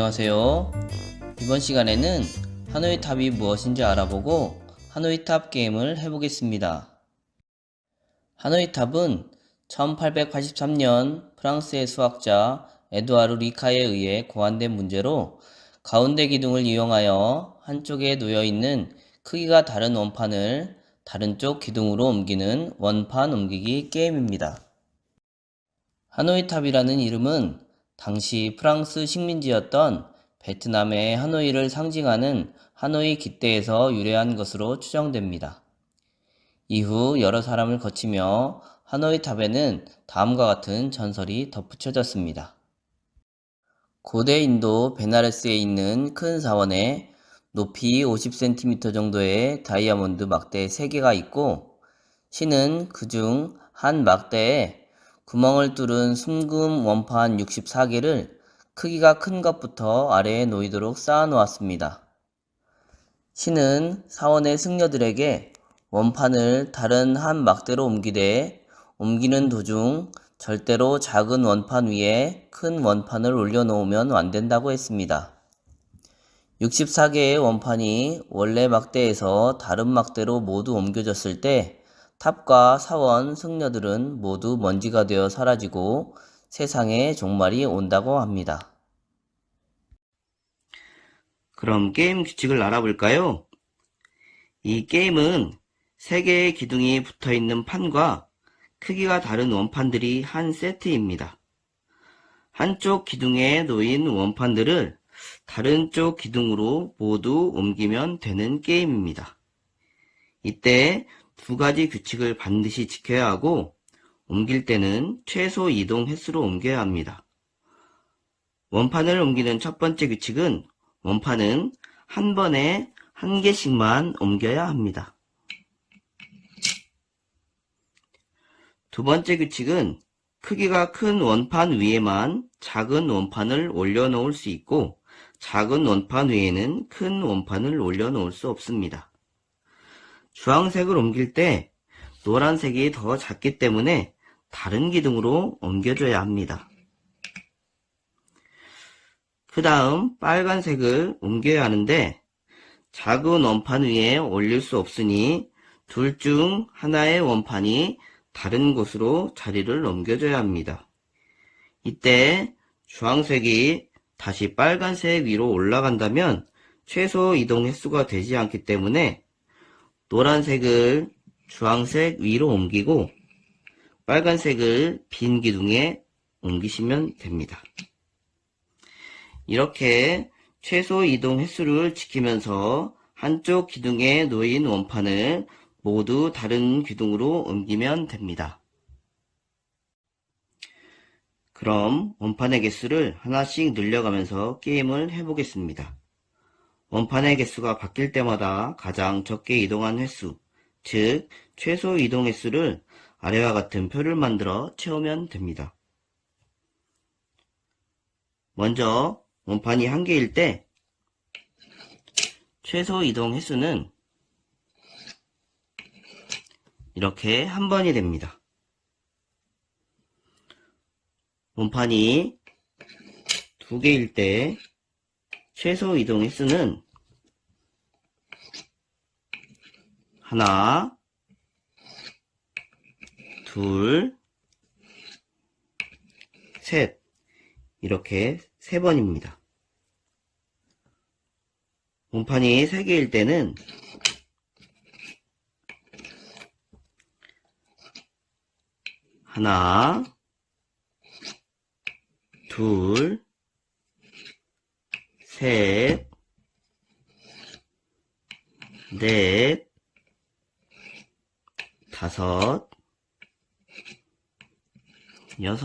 안녕하세요. 이번 시간에는 하노이 탑이 무엇인지 알아보고 하노이 탑 게임을 해보겠습니다. 하노이 탑은 1883년 프랑스의 수학자 에두아르 리카에 의해 고안된 문제로 가운데 기둥을 이용하여 한쪽에 놓여있는 크기가 다른 원판을 다른 쪽 기둥으로 옮기는 원판 옮기기 게임입니다. 하노이 탑이라는 이름은 당시 프랑스 식민지였던 베트남의 하노이를 상징하는 하노이 깃대에서 유래한 것으로 추정됩니다. 이후 여러 사람을 거치며 하노이 탑에는 다음과 같은 전설이 덧붙여졌습니다. 고대 인도 베나레스에 있는 큰 사원에 높이 50cm 정도의 다이아몬드 막대 3개가 있고, 신은 그중 한 막대에 구멍을 뚫은 순금 원판 64개를 크기가 큰 것부터 아래에 놓이도록 쌓아 놓았습니다. 신은 사원의 승려들에게 원판을 다른 한 막대로 옮기는 도중 절대로 작은 원판 위에 큰 원판을 올려놓으면 안 된다고 했습니다. 64개의 원판이 원래 막대에서 다른 막대로 모두 옮겨졌을 때 탑과 사원, 승려들은 모두 먼지가 되어 사라지고 세상에 종말이 온다고 합니다. 그럼 게임 규칙을 알아볼까요? 이 게임은 3개의 기둥이 붙어있는 판과 크기가 다른 원판들이 한 세트입니다. 한쪽 기둥에 놓인 원판들을 다른 쪽 기둥으로 모두 옮기면 되는 게임입니다. 이때 2가지 규칙을 반드시 지켜야 하고, 옮길 때는 최소 이동 횟수로 옮겨야 합니다. 원판을 옮기는 첫 번째 규칙은 원판은 한 번에 1개씩만 옮겨야 합니다. 두 번째 규칙은 크기가 큰 원판 위에만 작은 원판을 올려놓을 수 있고, 작은 원판 위에는 큰 원판을 올려놓을 수 없습니다. 주황색을 옮길 때 노란색이 더 작기 때문에 다른 기둥으로 옮겨줘야 합니다. 그 다음 빨간색을 옮겨야 하는데, 작은 원판 위에 올릴 수 없으니 둘 중 하나의 원판이 다른 곳으로 자리를 옮겨줘야 합니다. 이때 주황색이 다시 빨간색 위로 올라간다면 최소 이동 횟수가 되지 않기 때문에 노란색을 주황색 위로 옮기고 빨간색을 빈 기둥에 옮기시면 됩니다. 이렇게 최소 이동 횟수를 지키면서 한쪽 기둥에 놓인 원판을 모두 다른 기둥으로 옮기면 됩니다. 그럼 원판의 개수를 하나씩 늘려가면서 게임을 해보겠습니다. 원판의 개수가 바뀔 때마다 가장 적게 이동한 횟수, 즉 최소 이동 횟수를 아래와 같은 표를 만들어 채우면 됩니다. 먼저 원판이 1개일 때 최소 이동 횟수는 이렇게 1번이 됩니다. 원판이 2개일 때 최소 이동 횟수는 하나, 둘, 셋, 이렇게 3번입니다. 원판이 3개일 때는 하나, 둘, 셋, 넷, 5, 6,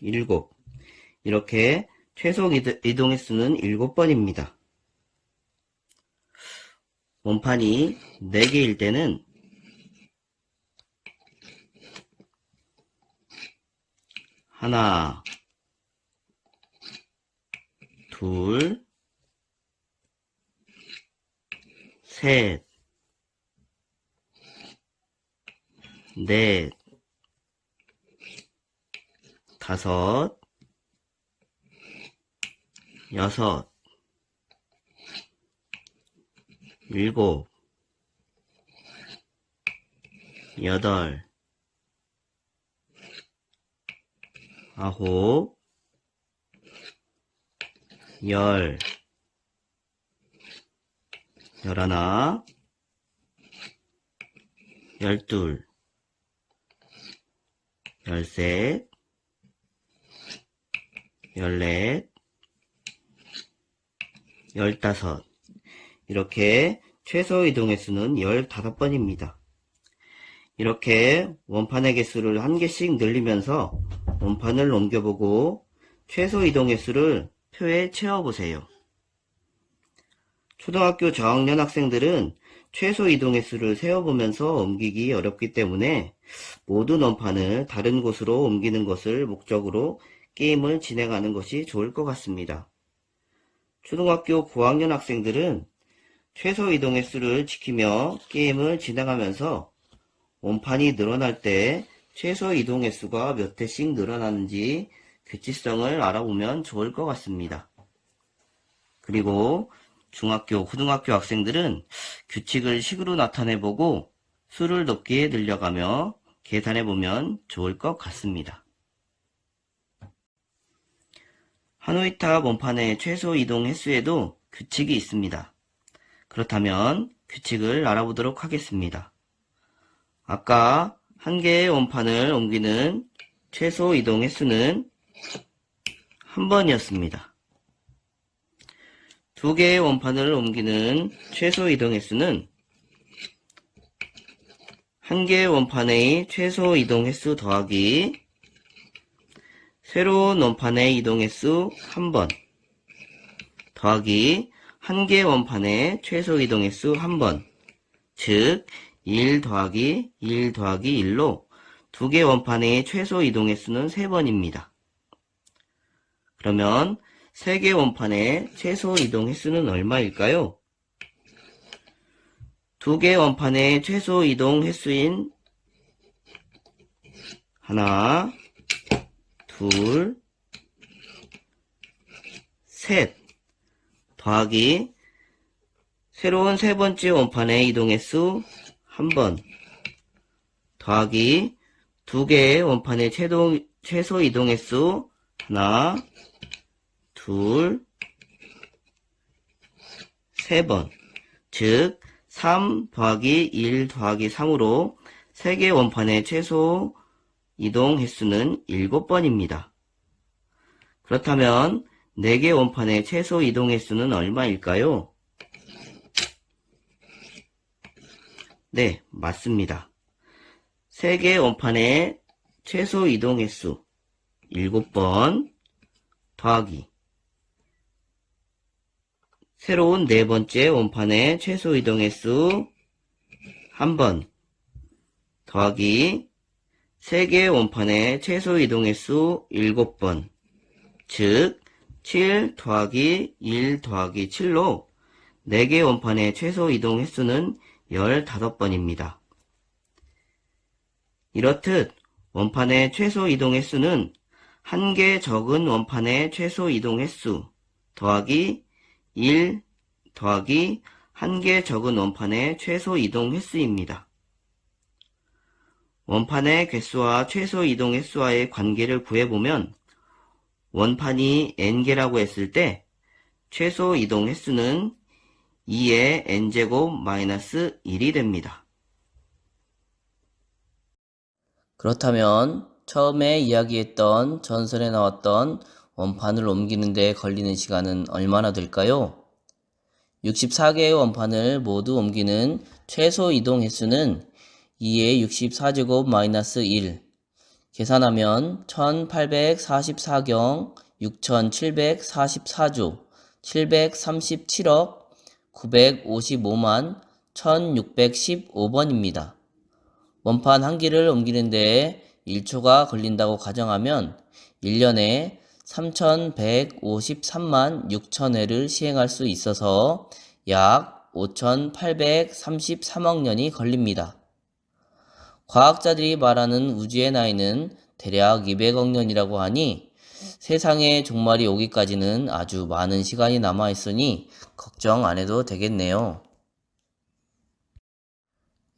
7, 이렇게 최소 이동 횟수는 7번입니다. 원판이 4개일 때는 하나, 둘, 셋, 넷, 5, 여섯, 일곱, 여덟, 아홉, 열, 열하나, 열둘, 열셋, 열넷, 열다섯. 이렇게 최소 이동의 수는 15번입니다. 이렇게 원판의 개수를 한 개씩 늘리면서 원판을 옮겨보고 최소 이동의 수를 표에 채워보세요. 초등학교 저학년 학생들은 최소 이동의 수를 세어보면서 옮기기 어렵기 때문에 모든 원판을 다른 곳으로 옮기는 것을 목적으로 게임을 진행하는 것이 좋을 것 같습니다. 초등학교 고학년 학생들은 최소 이동의 수를 지키며 게임을 진행하면서 원판이 늘어날 때 최소 이동의 수가 몇 회씩 늘어나는지 규칙성을 알아보면 좋을 것 같습니다. 그리고 중학교, 고등학교 학생들은 규칙을 식으로 나타내보고 수를 높게 늘려가며 계산해보면 좋을 것 같습니다. 하노이탑 원판의 최소 이동 횟수에도 규칙이 있습니다. 그렇다면 규칙을 알아보도록 하겠습니다. 아까 한 개의 원판을 옮기는 최소 이동 횟수는 한 번이었습니다. 두 개의 원판을 옮기는 최소 이동 횟수는 한 개의 원판의 최소 이동 횟수 더하기 새로운 원판의 이동 횟수 한 번 더하기 한 개의 원판의 최소 이동 횟수 한 번, 즉 1 더하기 1 더하기 1로 두 개의 원판의 최소 이동 횟수는 3번입니다. 그러면 세 개의 원판의 최소 이동 횟수는 얼마일까요? 두 개의 원판의 최소 이동 횟수인 하나, 둘, 셋 더하기 새로운 세 번째 원판의 이동 횟수 한 번 더하기 두 개의 원판의 최소 이동 횟수 하나, 둘, 세 번, 즉 3 더하기 1 더하기 3으로 세 개의 원판의 최소 이동 횟수는 7번입니다. 그렇다면 4개 원판의 최소 이동 횟수는 얼마일까요? 네, 맞습니다. 3개 원판의 최소 이동 횟수 7번 더하기 새로운 네 번째 원판의 최소 이동 횟수 1번 더하기 3개의 원판의 최소 이동 횟수 7번, 즉 7 더하기 1 더하기 7로 4개의 원판의 최소 이동 횟수는 15번입니다. 이렇듯 원판의 최소 이동 횟수는 한 개 적은 원판의 최소 이동 횟수 더하기 1 더하기 한 개 적은 원판의 최소 이동 횟수입니다. 원판의 개수와 최소 이동 횟수와의 관계를 구해보면 원판이 n개라고 했을 때 최소 이동 횟수는 2의 n제곱 마이너스 1이 됩니다. 그렇다면 처음에 이야기했던 전설에 나왔던 원판을 옮기는 데 걸리는 시간은 얼마나 될까요? 64개의 원판을 모두 옮기는 최소 이동 횟수는 2의 64제곱 마이너스 1 계산하면 1844경 6744조 737억 955만 1615번입니다. 원판 한 개를 옮기는 데 1초가 걸린다고 가정하면 1년에 3153만 6천회를 시행할 수 있어서 약 5833억 년이 걸립니다. 과학자들이 말하는 우주의 나이는 대략 200억 년이라고 하니 세상의 종말이 오기까지는 아주 많은 시간이 남아 있으니 걱정 안 해도 되겠네요.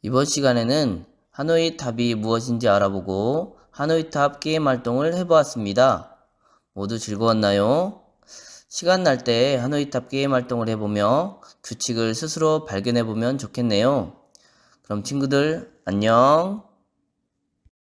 이번 시간에는 하노이 탑이 무엇인지 알아보고 하노이 탑 게임 활동을 해보았습니다. 모두 즐거웠나요? 시간 날 때 하노이 탑 게임 활동을 해보며 규칙을 스스로 발견해보면 좋겠네요. 그럼 친구들 안녕.